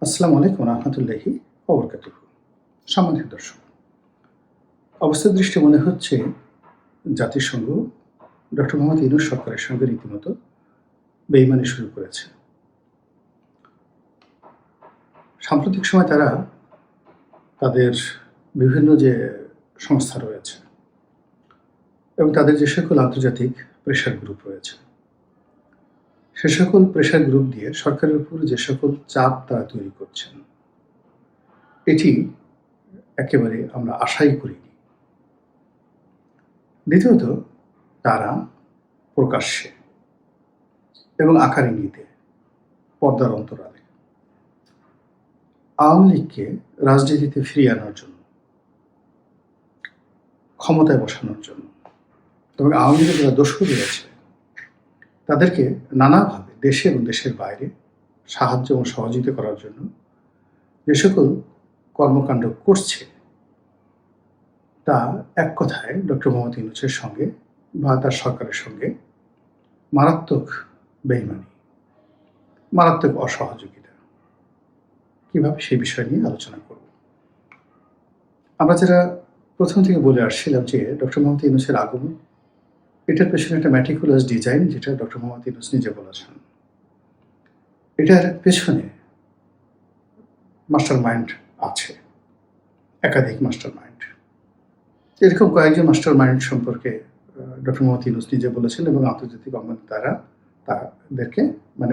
আসসালামু আলাইকুম রহমতুল্লাহি ওবরকাতুহু। সম্মানিত দর্শক, অবস্থার দৃষ্টি মনে হচ্ছে জাতিসংঘ ডক্টর মোহাম্মদ ইউনূস সরকারের সঙ্গে রীতিমতো বেইমানি শুরু করেছে। সাম্প্রতিক সময় তারা তাদের বিভিন্ন যে সংস্থা রয়েছে এবং তাদের যে সকল আন্তর্জাতিক প্রেশার গ্রুপ রয়েছে, সে সকল প্রেশার গ্রুপ দিয়ে সরকারের উপর যে সকল চাপ তারা তৈরি করছেন, এটি একেবারে আমরা আশাই করিনি। দ্বিতীয়ত, তারা প্রকাশ্যে এবং আকার ইঙ্গিতে পর্দার অন্তরালে আওয়ামী লীগকে রাজনীতিতে ফিরিয়ে আনার জন্য, ক্ষমতায় বসানোর জন্য এবং আওয়ামী লীগের যারা দোষী রয়েছে তাদেরকে নানাভাবে দেশে এবং দেশের বাইরে সাহায্য এবং সহযোগিতা করার জন্য যে সকল কর্মকাণ্ড করছে, তা এক কথায় ডক্টর মোহাম্মদ ইউনূসের সঙ্গে বা তার সরকারের সঙ্গে মারাত্মক বেইমানি, মারাত্মক অসহযোগিতা। কিভাবে সেই বিষয় নিয়ে আলোচনা করব। আমরা যারা প্রথম থেকে বলে আসছিলাম যে ডক্টর মোহাম্মদ ইউনূসের আগমন, এটার পেছনে একটা ম্যাটিকুলাস ডিজাইন, যেটা ডক্টর মোহাম্মদ ইউনূস নিজে বলেছেন। এটার পেছনে মাস্টার মাইন্ড আছে, একাধিক মাস্টার মাইন্ড। এরকম কয়েকজন মাস্টার মাইন্ড সম্পর্কে ডক্টর মোহাম্মদ ইউনূস নিজে বলেছেন এবং আন্তর্জাতিক অঙ্গনে তারা তাদেরকে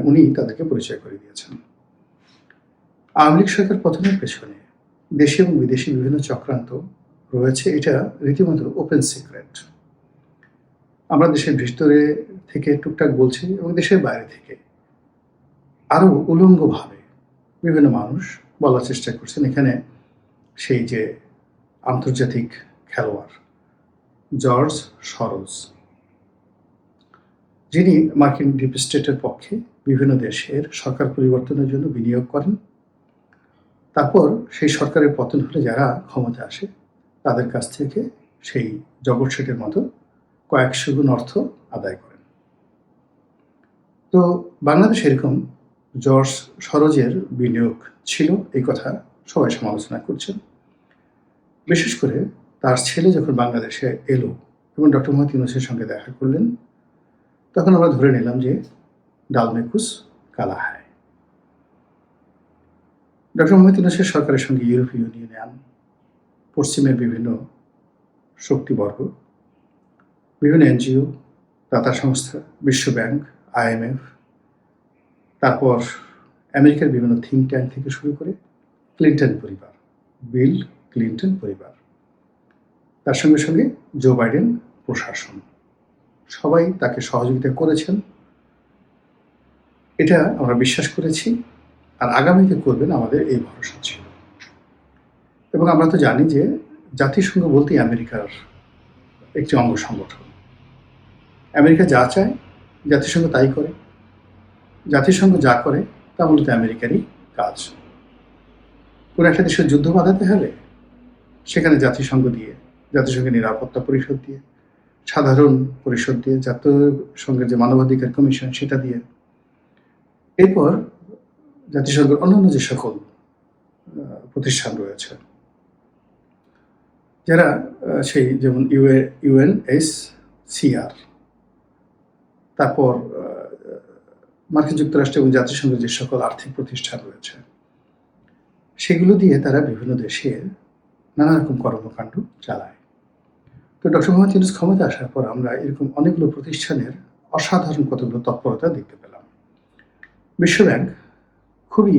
উনি তাদেরকে পরিচয় করে দিয়েছেন। আওয়ামী লীগ সরকার পতনের পেছনে দেশি এবং বিদেশি বিভিন্ন চক্রান্ত রয়েছে, এটা রীতিমতো ওপেন সিক্রেট। আমরা দেশের ভিতরে থেকে টুকটাক বলছি এবং দেশের বাইরে থেকে আরও উলঙ্গভাবে বিভিন্ন মানুষ বলার চেষ্টা করছেন। এখানে সেই যে আন্তর্জাতিক খেলোয়াড় জর্জ সরোজ, যিনি মার্কিন ডিপ স্টেটের পক্ষে বিভিন্ন দেশের সরকার পরিবর্তনের জন্য বিনিয়োগ করেন, তারপর সেই সরকারের পতন হলে যারা ক্ষমতা আসে তাদের কাছ থেকে সেই জগৎ শেঠের মতো কয়েকশো গুণ অর্থ আদায় করেন। তো বাংলাদেশে এরকম জর্জ সরোজের বিনিয়োগ ছিল, এই কথা সবাই সমালোচনা করছেন। বিশেষ করে তার ছেলে যখন বাংলাদেশে এলো এবং ডক্টর মোহাম্মদ ইউনূসের সঙ্গে দেখা করলেন, তখন আমরা ধরে নিলাম যে ডাল মে কুছ কালা হায়। ডক্টর মোহাম্মদ ইউনূসের সরকারের সঙ্গে ইউরোপীয় ইউনিয়ন, পশ্চিমের বিভিন্ন শক্তিবর্গ, বিভিন্ন এনজিও, দাতা সংস্থা, বিশ্ব ব্যাংক, IMF, তারপর আমেরিকার বিভিন্ন থিঙ্ক ট্যাঙ্ক থেকে শুরু করে ক্লিন্টন পরিবার, বিল ক্লিন্টন পরিবার, তার সঙ্গে সঙ্গে জো বাইডেন প্রশাসন, সবাই তাকে সহযোগিতা করেছেন। এটা আমরা বিশ্বাস করেছি, আর আগামীতে করবেন আমাদের এই ভরসা ছিল। এবং আমরা তো জানি যে জাতিসংঘ বলতেই আমেরিকার একটি অঙ্গ সংগঠন। আমেরিকা যা চায় জাতিসংঘ তাই করে, জাতিসংঘ যা করে তা মূলত আমেরিকারই কাজ। কোনো একটা দেশের যুদ্ধ বাঁধাতে হলে সেখানে জাতিসংঘ দিয়ে, জাতিসংঘের নিরাপত্তা পরিষদ দিয়ে, সাধারণ পরিষদ দিয়ে, জাতিসংঘের যে মানবাধিকার কমিশন সেটা দিয়ে, এরপর জাতিসংঘের অন্যান্য যে সকল প্রতিষ্ঠান রয়েছে, যারা সেই যেমন UNHCR, তারপর মার্কিন যুক্তরাষ্ট্র এবং জাতিসংঘের যে সকল আর্থিক প্রতিষ্ঠান রয়েছে, সেগুলো দিয়ে তারা বিভিন্ন দেশের নানা রকম কর্মকাণ্ড চালায়। তো ডক্টর মোহাম্মদ ইউনূস ক্ষমতা আসার পর আমরা এরকম অনেকগুলো প্রতিষ্ঠানের অসাধারণ কতগুলো তৎপরতা দেখতে পেলাম। বিশ্ব ব্যাংক খুবই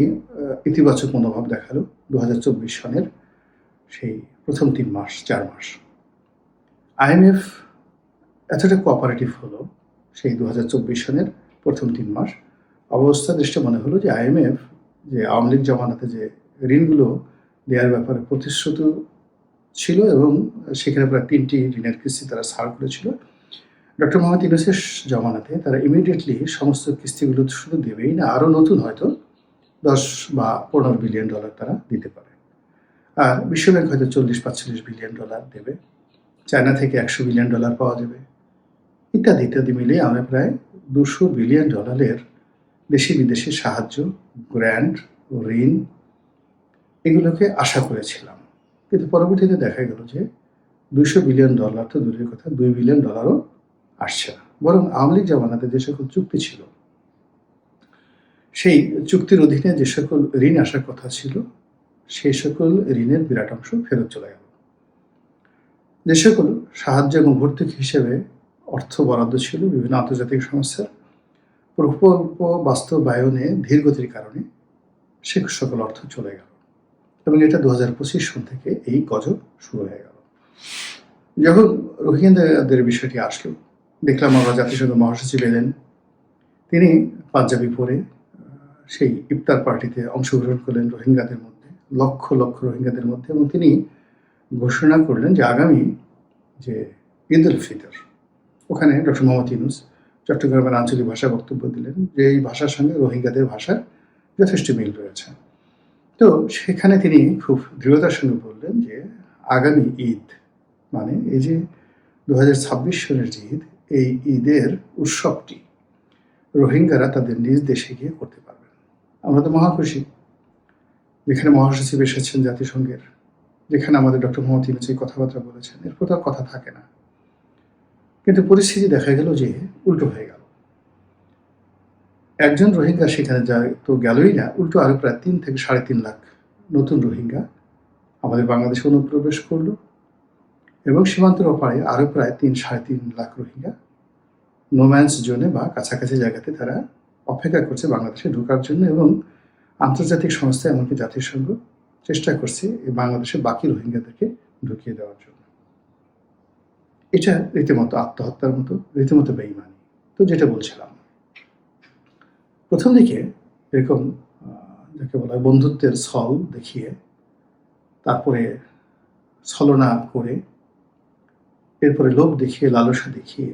ইতিবাচক মনোভাব দেখালো 2024 সনের সেই প্রথম 4 মাস। IMF এতটা কোঅপারেটিভ হলো সেই 2024 সনের প্রথম 3 মাস। অবস্থা দৃষ্টে মনে হলো যে IMF যে আওয়ামী লীগ জমানাতে যে ঋণগুলো দেওয়ার ব্যাপারে প্রতিশ্রুতি ছিল এবং সেখানে প্রায় 3টি ঋণের কিস্তি তারা ছাড় করেছিল। ডক্টর মোহাম্মদ ইউনূসের জমানাতে তারা ইমিডিয়েটলি সমস্ত কিস্তিগুলো শুধু দেবেই না, আরও নতুন হয়তো 10 বা 15 বিলিয়ন ডলার তারা দিতে পারে। আর বিশ্বব্যাংক হয়তো 40-45 বিলিয়ন ডলার দেবে, চায়না থেকে 100 বিলিয়ন ডলার পাওয়া যাবে, ইত্যাদি ইত্যাদি মিলিয়ে আমরা প্রায় 200 বিলিয়ন ডলারের দেশি বিদেশি সাহায্য, গ্র্যান্ট, ঋণ এগুলোকে আশা করেছিলাম। কিন্তু পরবর্তীতে দেখা গেল যে $200 বিলিয়ন তো দূরের কথা, $2 বিলিয়ন আসছে না। বরং আওয়ামী লীগ জামানাতে যে সকল চুক্তি ছিল, সেই চুক্তির অধীনে যে সকল ঋণ আসার কথা ছিল, সেই সকল ঋণের বিরাট অংশ ফেরত চলে গেল। যে সকল সাহায্য এবং ভর্তুকি হিসেবে অর্থ বরাদ্দ ছিল বিভিন্ন আন্তর্জাতিক সংস্থার, প্রকল্প বাস্তবায়নে ধীরগতির কারণে সে সকল অর্থ চলে গেল এবং এটা 2025 সন থেকে এই গজব শুরু হয়ে গেল। যখন রোহিঙ্গাদের বিষয়টি আসলো, দেখলাম আমরা জাতিসংঘ মহাসচিব এলেন, তিনি পাঞ্জাবি পরে সেই ইফতার পার্টিতে অংশগ্রহণ করলেন রোহিঙ্গাদের মধ্যে, লক্ষ লক্ষ রোহিঙ্গাদের মধ্যে, এবং তিনি ঘোষণা করলেন যে আগামী যে ঈদ উল ফিতর, ওখানে ডক্টর মোহাম্মদ ইউনূস চট্টগ্রামের আঞ্চলিক ভাষা বক্তব্য দিলেন যে এই ভাষার সঙ্গে রোহিঙ্গাদের ভাষার যথেষ্ট মিল রয়েছে। তো সেখানে তিনি খুব দৃঢ়তার সঙ্গে বললেন যে আগামী ঈদ মানে এই যে 2026 সনের যে ঈদ, এই ঈদের উৎসবটি রোহিঙ্গারা তাদের নিজ দেশে গিয়ে করতে পারবেন। আমরা তো মহা খুশি, যেখানে মহাসচিব এসেছেন জাতিসংঘের, যেখানে আমাদের ডক্টর মোহাম্মদ ইউনূস এই কথাবার্তা বলেছেন, এরপর তো আর কথা থাকে না। কিন্তু পরিস্থিতি দেখা গেল যে উল্টো হয়ে গেল। একজন রোহিঙ্গা সেখানে যায় তো গেলই না, উল্টো আরো প্রায় 3 থেকে 3.5 লাখ নতুন রোহিঙ্গা আমাদের বাংলাদেশে অনুপ্রবেশ করলো এবং সীমান্তের ওপারে আরো প্রায় 3-3.5 লাখ রোহিঙ্গা নোম্যান্স জোনে বা কাছাকাছি জায়গাতে তারা অপেক্ষা করছে বাংলাদেশে ঢোকার জন্য, এবং আন্তর্জাতিক সংস্থা এমনকি জাতিসংঘ চেষ্টা করছে এই বাংলাদেশে বাকি রোহিঙ্গাদেরকে ঢুকিয়ে দেওয়ার জন্য। এটা রীতিমতো আত্মহত্যার মতো, রীতিমতো বেঈমানি। তো যেটা বলছিলাম, প্রথম দিকে এরকম যাকে বলা হয় বন্ধুত্বের ছল দেখিয়ে, তারপরে ছলনা করে, এরপরে লোভ দেখিয়ে, লালসা দেখিয়ে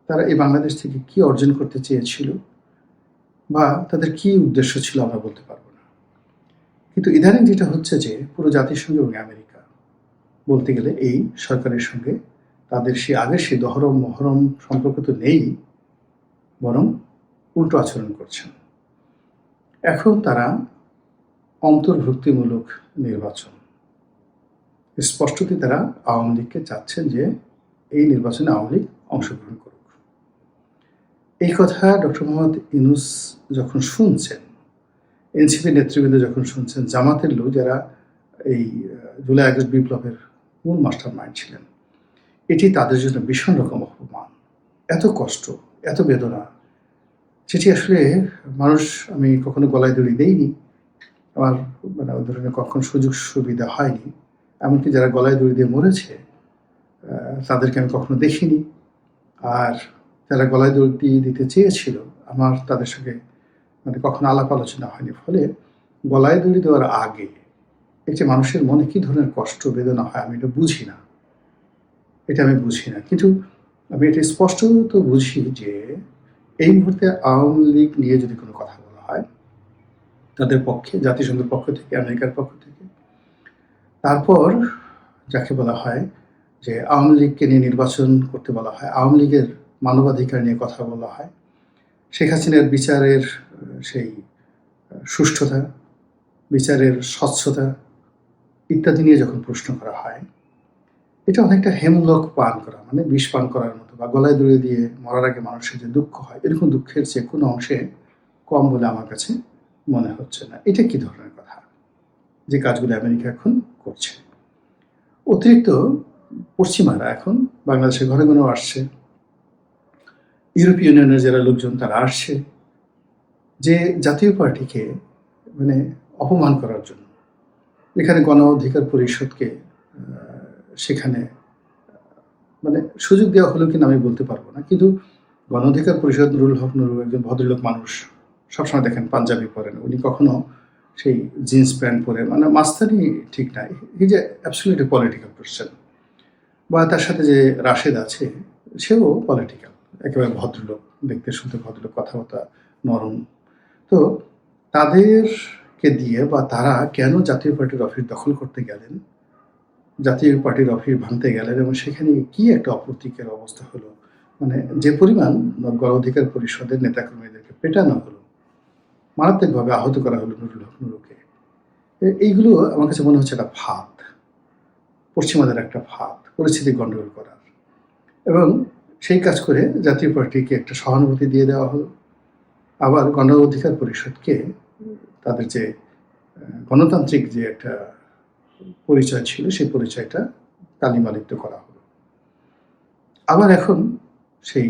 তারা এই বাংলাদেশ থেকে কি অর্জন করতে চেয়েছিল বা তাদের কি উদ্দেশ্য ছিল আমরা বলতে পারবো না। কিন্তু ইদানিং যেটা হচ্ছে যে পুরো জাতিসংঘ এবং আমেরিকা বলতে গেলে এই সরকারের সঙ্গে তাদের সে আগের সে দহরম মহরম সম্পর্ক তো নেই, বরং উল্টো আচরণ করছেন। এখন তারা অন্তর্ভুক্তিমূলক নির্বাচন, স্পষ্টতই তারা আওয়ামী লীগকে চাচ্ছেন যে এই নির্বাচনে আওয়ামী লীগ অংশগ্রহণ করুক। এই কথা ডক্টর মোহাম্মদ ইউনূস যখন শুনছেন, এনসিপি নেতৃবৃন্দ যখন শুনছেন, জামাতের লোক যারা এই জুলাই আগস্ট বিপ্লবের মূল মাস্টার মাইন্ড ছিলেন, এটি তাদের জন্য ভীষণ রকম অপমান, এত কষ্ট, এত বেদনা, যেটি আসলে মানুষ, আমি কখনো গলায় দড়ি দেইনি, আমার মানে ওই ধরনের কখন সুযোগ সুবিধা হয়নি, এমনকি যারা গলায় দড়ি দিয়ে মরেছে তাদেরকে আমি কখনো দেখিনি, আর যারা গলায় দড়ি দিতে চেয়েছিল আমার তাদের সঙ্গে মানে কখনো আলাপ আলোচনা হয়নি। ফলে গলায় দড়ি দেওয়ার আগে একটি মানুষের মনে কী ধরনের কষ্ট বেদনা হয় আমি এটা বুঝি না, কিন্তু আমি এটা স্পষ্ট তো বুঝি যে এই মুহূর্তে আওয়ামী লীগ নিয়ে যদি কোনো কথা বলা হয় তাদের পক্ষে, জাতিসংঘের পক্ষ থেকে, আমেরিকার পক্ষ থেকে, তারপর যাকে বলা হয় যে আওয়ামী লীগকে নিয়ে নির্বাচন করতে বলা হয়, আওয়ামী লীগের মানবাধিকার নিয়ে কথা বলা হয়, শেখ হাসিনার বিচারের সেই সুষ্ঠুতা, বিচারের স্বচ্ছতা ইত্যাদি নিয়ে যখন প্রশ্ন করা হয়, এটা অনেকটা হেমলক পান করা, মানে বিষ পান করার মতো, বা গলায় দড়ি দিয়ে মরার আগে মানুষের যে দুঃখ হয়, এরকম দুঃখের চেয়ে কোনো অংশে কম বলে আমার কাছে মনে হচ্ছে না। এটা কি ধরনের কথা যে কাজগুলো আমেরিকা এখন করছে? অতিরিক্ত পশ্চিমারা এখন বাংলাদেশের ঘরে ঘরেও আসছে, ইউরোপীয় ইউনিয়নের যারা লোকজন তারা আসছে, যে জাতীয় পার্টিকে মানে অপমান করার জন্য। এখানে গণ অধিকার পরিষদকে সেখানে মানে সুযোগ দেওয়া হলো কিনা আমি বলতে পারবো না, কিন্তু গণ অধিকার পরিষদ নুরুল হক নুরু একজন ভদ্রলোক মানুষ, সবসময় দেখেন পাঞ্জাবি পরেন, উনি কখনো সেই জিন্স প্যান্ট পরে, মানে মাস্তানি ঠিক নাই, is a absolutely political person. বা তার সাথে যে রাশেদ আছে, সেও পলিটিক্যাল, একেবারে ভদ্রলোক, দেখতে শুনতে ভদ্রলোক, কথাবার্তা নরম। তো তাদেরকে দিয়ে বা তারা কেন জাতীয় পার্টির অফিস দখল করতে গেলেন, জাতীয় পার্টির অফিস ভাঙতে গেলেন, এবং সেখানে কি একটা অপ্রীতিকর অবস্থা হলো, মানে যে পরিমাণ গণ অধিকার পরিষদের নেতাকর্মীদেরকে পেটানো হলো, মারাত্মকভাবে আহত করা হলো নুরুল হক নুরুকে, এইগুলো আমার কাছে মনে হচ্ছে একটা ফাঁদ, পশ্চিমাদের একটা ফাঁদ, পরিস্থিতি গণ্ডগোল করার। এবং সেই কাজ করে জাতীয় পার্টিকে একটা সহানুভূতি দিয়ে দেওয়া হলো। আবার গণ অধিকার পরিষদকে তাদের যে গণতান্ত্রিক যে একটা পরিচয় ছিল, সেই পরিচয়টা কালিমালিপ্ত করা হলো। আবার এখন সেই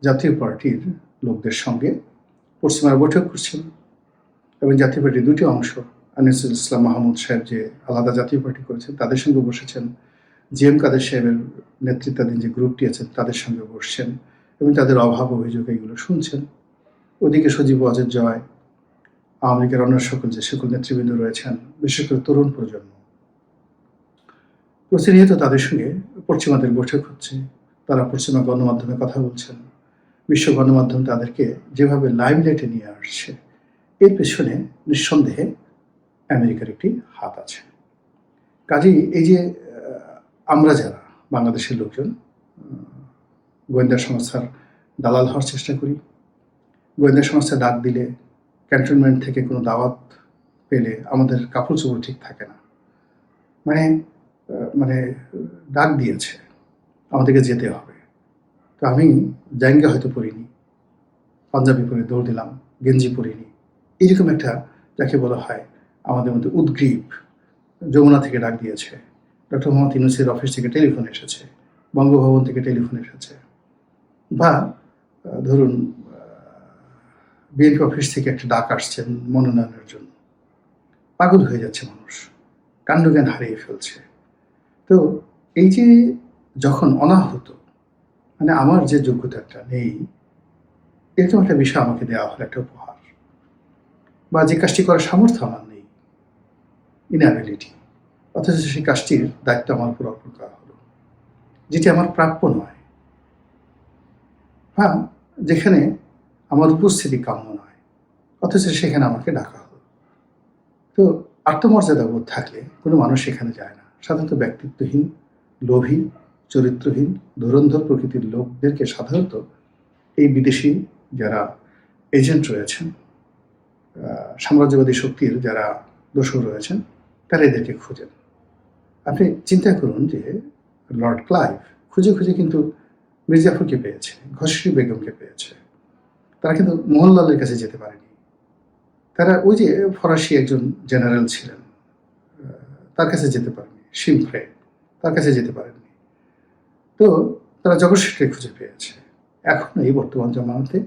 জাতীয় পার্টির লোকদের সঙ্গে পশ্চিমারা বৈঠক করছেন এবং জাতীয় পার্টির দুটি অংশ, আনিসুল ইসলাম মাহমুদ সাহেব যে আলাদা জাতীয় পার্টি করেছেন তাদের সঙ্গে বসেছেন, জিএম কাদের সাহেবের নেতৃত্বাধীন যে গ্রুপটি আছে তাদের সঙ্গে বসছেন এবং তাদের অভাব অভিযোগ এইগুলো শুনছেন। ওদিকে সজীব ওয়াজেদ জয়, আওয়ামী লীগের অন্য সকল যে সকল নেতৃবৃন্দ রয়েছেন, বিশেষ করে তরুণ প্রজন্ম, প্রতিনিয়ত তাদের সঙ্গে পশ্চিমাদের বৈঠক হচ্ছে। তারা পশ্চিমা গণমাধ্যমে কথা বলছেন, বিশ্ব গণমাধ্যম তাদেরকে যেভাবে লাইমলাইটে নিয়ে আসছে, এর পেছনে নিঃসন্দেহে আমেরিকার একটি হাত আছে। কাজেই এই যে আমরা যারা বাংলাদেশের লোকজন গোয়েন্দা সংস্থার দালাল হওয়ার চেষ্টা করি, গোয়েন্দা সংস্থা ডাক দিলে, ক্যান্টনমেন্ট থেকে কোনো দাওয়াত পেলে আমাদের কাপড় চোপড় ঠিক থাকে না, মানে মানে ডাক দিয়েছে, আমাদেরকে যেতে হবে। তো আমি জাঙ্গা হয়তো পরিনি, পাঞ্জাবি পরে দৌড় দিলাম, গেঞ্জি পরিনি, এইরকম একটা যাকে বলা হয় আমাদের মধ্যে উদ্গ্রীব। যমুনা থেকে ডাক দিয়েছে, ডক্টর মোহাম্মদ ইউনূসের অফিস থেকে টেলিফোন এসেছে, বঙ্গভবন থেকে টেলিফোন এসেছে, বা ধরুন বিএনপি অফিস থেকে একটা ডাক আসছেন মনোনয়নের জন্য। পাগল হয়ে যাচ্ছে মানুষ, কাণ্ডজ্ঞান হারিয়ে ফেলছে। তো এই যে যখন অনাহূত, মানে আমার যে যোগ্যতাটা নেই, এরকম একটা বিষয় আমাকে দেওয়া হলো, একটা উপহার, বা যে কাজটি করার সামর্থ্য আমার নেই, ইনঅ্যাবিলিটি, অথচ সেই কাজটির দায়িত্ব আমার উপর অর্পণ করা হলো, যেটি আমার প্রাপ্য নয়, বা যেখানে আমার উপস্থিতি কাম্য নয়, অথচ সেখানে আমাকে ডাকা হলো। তো আত্মমর্যাদা বোধ থাকলে কোনো মানুষ সেখানে যায় না। সাধারণত ব্যক্তিত্বহীন, লোভী, চরিত্রহীন, ধুরন্ধর প্রকৃতির লোকদেরকে সাধারণত এই বিদেশি যারা এজেন্ট রয়েছেন, সাম্রাজ্যবাদী শক্তির যারা দোসর রয়েছেন, তারা এদেরকে খোঁজেন। আপনি চিন্তা করুন যে লর্ড ক্লাইভ খুঁজে খুঁজে কিন্তু মির্জাফরকে পেয়েছে, ঘসরি বেগমকে পেয়েছে, তারা কিন্তু মোহনলালের কাছে যেতে পারেনি। তারা ওই যে ফরাসি একজন জেনারেল ছিলেন, তার কাছে যেতে পারেনি, শিমফ্রে, তার কাছে যেতে পারেননি। তো তারা জগৎ খুঁজে পেয়েছে। এখন এই বর্তমান জমানাতে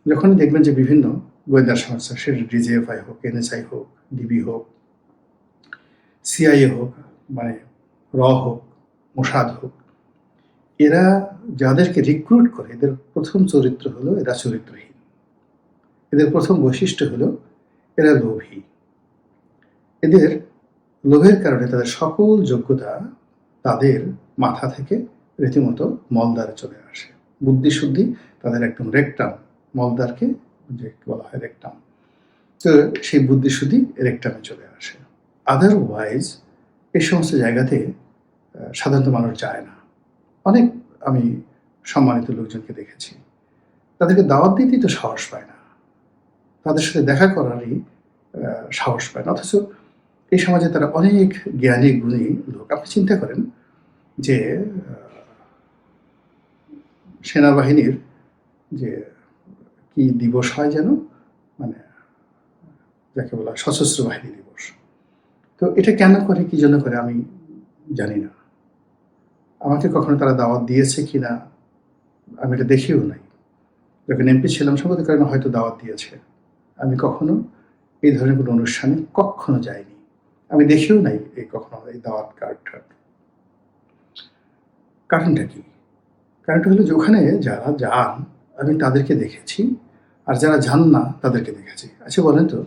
যখনই দেখবেন যে বিভিন্ন গোয়েন্দা সংস্থা, সেটা ডিজিএফআই হোক, এনএসআই হোক, ডিবি হোক, সিআইএ হোক, মানে র হোক, মোসাদ হোক, এরা যাদেরকে রিক্রুট করে, এদের প্রথম চরিত্র হলো এরা চরিত্রহীন, এদের প্রথম বৈশিষ্ট্য হলো এরা লোভী। এদের লোভের কারণে তাদের সকল যোগ্যতা তাদের মাথা থেকে রীতিমতো মলদ্বারে চলে আসে। বুদ্ধিশুদ্ধি তাদের একদম রেকটাম, মলদ্বারকে যে বলা হয় রেকটাম, তো সেই বুদ্ধিশুদ্ধি রেকটামে চলে আসে। আদারওয়াইজ এই সমস্ত জায়গাতে সাধারণত মানুষ যায় না। অনেক আমি সম্মানিত লোকজনকে দেখেছি, তাদেরকে দাওয়াত দিতেই তো সাহস পায় না, তাদের সাথে দেখা করারই সাহস পায় না, অথচ এই সমাজে তারা অনেক জ্ঞানী গুণী লোক। আপনি চিন্তা করেন যে সেনাবাহিনীর যে কি দিবস হয় যেন, মানে যাকে বলা সশস্ত্র বাহিনী দিবস, তো এটা কেন করে, কি জন্য করে আমি জানি না। আমাকে কখনো তারা দাওয়াত দিয়েছে কি না আমি এটা দেখিও নাই। যখন এমপি ছিলাম সম্ভবত কারণে হয়তো দাওয়াত দিয়েছে, আমি কখনো এই ধরনের কোনো অনুষ্ঠানে কখনো যাইনি, আমি দেখিও নাই এই কখনো এই দাওয়াত কার্ডটা। কারণটা কি? কারণটা হলো যে ওখানে যারা যান আমি তাদেরকে দেখেছি, আর যারা যান না তাদেরকে দেখেছি। আচ্ছা বলেন তো,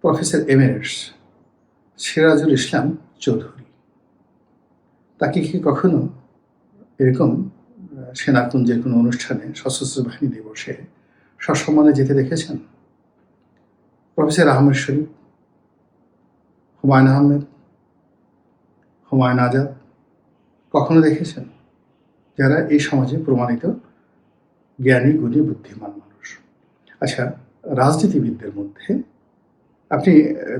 প্রফেসর এমেরিটাস সিরাজুল ইসলাম চৌধুরী, তাকে কি কখনো এরকম সেনাকুঞ্জের কোনো অনুষ্ঠানে সশস্ত্র বাহিনী দিবসে সসম্মানে যেতে দেখেছেন? প্রফেসর আহমেদ শরীফ, হুমায়ুন আহমেদ, হুমায়ুন আজাদ কখনো দেখেছেন? যারা এই সমাজে প্রমাণিত জ্ঞানী, গুণী, বুদ্ধিমান মানুষ। আচ্ছা, রাজনীতিবিদদের মধ্যে আপনি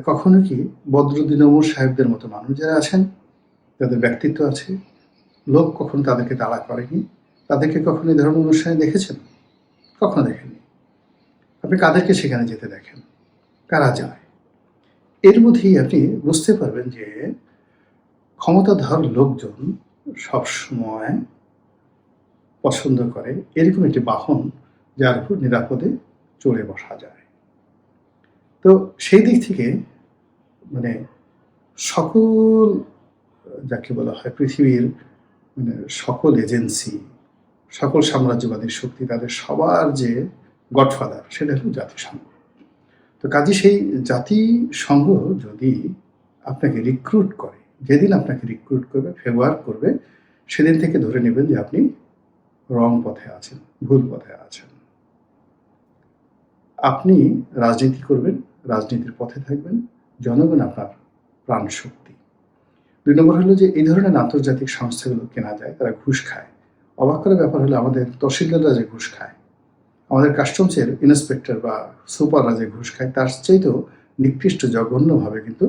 কখনো কি বদরুদ্দীন ওমর সাহেবদের মতো মানুষ যারা আছেন, যাদের ব্যক্তিত্ব আছে, লোক কখনো তাদেরকে তাড়া করেনি, তাদেরকে কখনো এই ধরনের অনুষ্ঠানে দেখেছেন? কখনো দেখেননি। আপনি কাদেরকে সেখানে যেতে দেখেন? কারা যায়? এর মধ্যেই আপনি বুঝতে পারবেন যে ক্ষমতাধর লোকজন সবসময় পছন্দ করে এরকম একটি বাহন যার উপর নিরাপদে চড়ে বসা যায়। তো সেই দিক থেকে মানে সকল যাকে বলা হয় পৃথিবীর মানে সকল এজেন্সি, সকল সাম্রাজ্যবাদী শক্তি, তাদের সবার যে গডফাদার সেটা হলো জাতিসংঘ। তো কাজে সেই জাতিসংঘ যদি আপনাকে রিক্রুট করে, যেদিন আপনাকে রিক্রুট করবে, ফেভার করবে, সেদিন থেকে ধরে নেবেন যে আপনি রং পথে আছেন, ভুল পথে আছেন। আপনি রাজনীতি করবেন, রাজনীতির পথে থাকবেন, জনগণ আপনার প্রাণ শক্তি। ২ নম্বর হলো যে এই ধরনের আন্তর্জাতিক সংস্থাগুলো কেনা যায়, তারা ঘুষ খায়। অবাক করার ব্যাপার হলো আমাদের তহসিলদাররা যে ঘুষ খায়, আমাদের কাস্টমসের ইন্সপেক্টর বা সুপাররা যে ঘুষ খায়, তার চাইতেও নিকৃষ্ট জঘন্যভাবে কিন্তু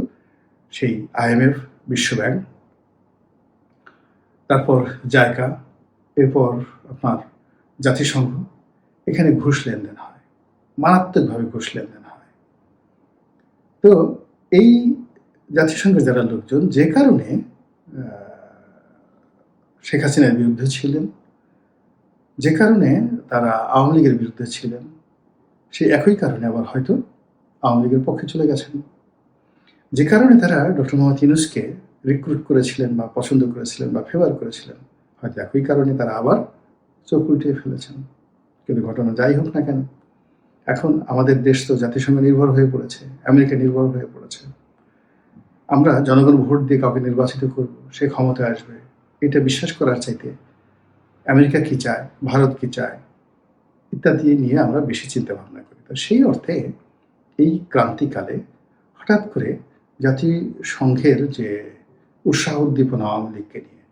সেই IMF, বিশ্বব্যাংক, তারপর জাইকা, এরপর আপনার জাতিসংঘ, এখানে ঘুষ লেনদেন হয়, মারাত্মকভাবে ঘুষ লেনদেন হয়। তো এই জাতিসংঘের যারা লোকজন যে কারণে শেখ হাসিনার বিরুদ্ধে ছিলেন, যে কারণে তারা আওয়ামী লীগের বিরুদ্ধে ছিলেন, সেই একই কারণে আবার হয়তো আওয়ামী লীগের পক্ষে চলে গেছেন। যে কারণে তারা ডক্টর মোহাম্মদ ইউনূসকে রিক্রুট করেছিলেন বা পছন্দ করেছিলেন বা ফেভার করেছিলেন, হয়তো একই কারণে তারা আবার চোখ উল্টিয়ে ফেলেছেন। কিন্তু ঘটনা যাই হোক না কেন, এখন আমাদের দেশ তো জাতিসংঘ নির্ভর হয়ে পড়েছে, আমেরিকা নির্ভর হয়ে পড়েছে। আমরা জনগণ ভোট দিয়ে কাউকে নির্বাচিত করব, সে ক্ষমতায় আসবে, এটা বিশ্বাস করার চাইতে আমেরিকা কি চায়, ভারত কি চায় ইত্যাদি নিয়ে আমরা বেশি চিন্তা ভাবনা করি। তো সেই অর্থে এই ক্রান্তিকালে হঠাৎ করে জাতিসংঘের যে উৎসাহ উদ্দীপনা আওয়ামী লীগকে নিয়ে,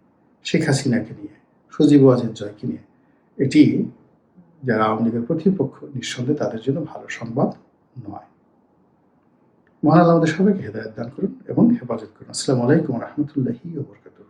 শেখ হাসিনাকে নিয়ে, সজীব ওয়াজেদ জয়কে নিয়ে, এটি যারা আওয়ামী লীগের প্রতিপক্ষ, নিঃসন্দেহে তাদের জন্য ভালো সংবাদ নয়। মহান আল্লাহ আমাদের সবাইকে হেদায়েত দান করুন এবং হেফাজত করুন। আসসালামু আলাইকুম ওয়া রাহমাতুল্লাহি ওয়া বারাকাতুহু।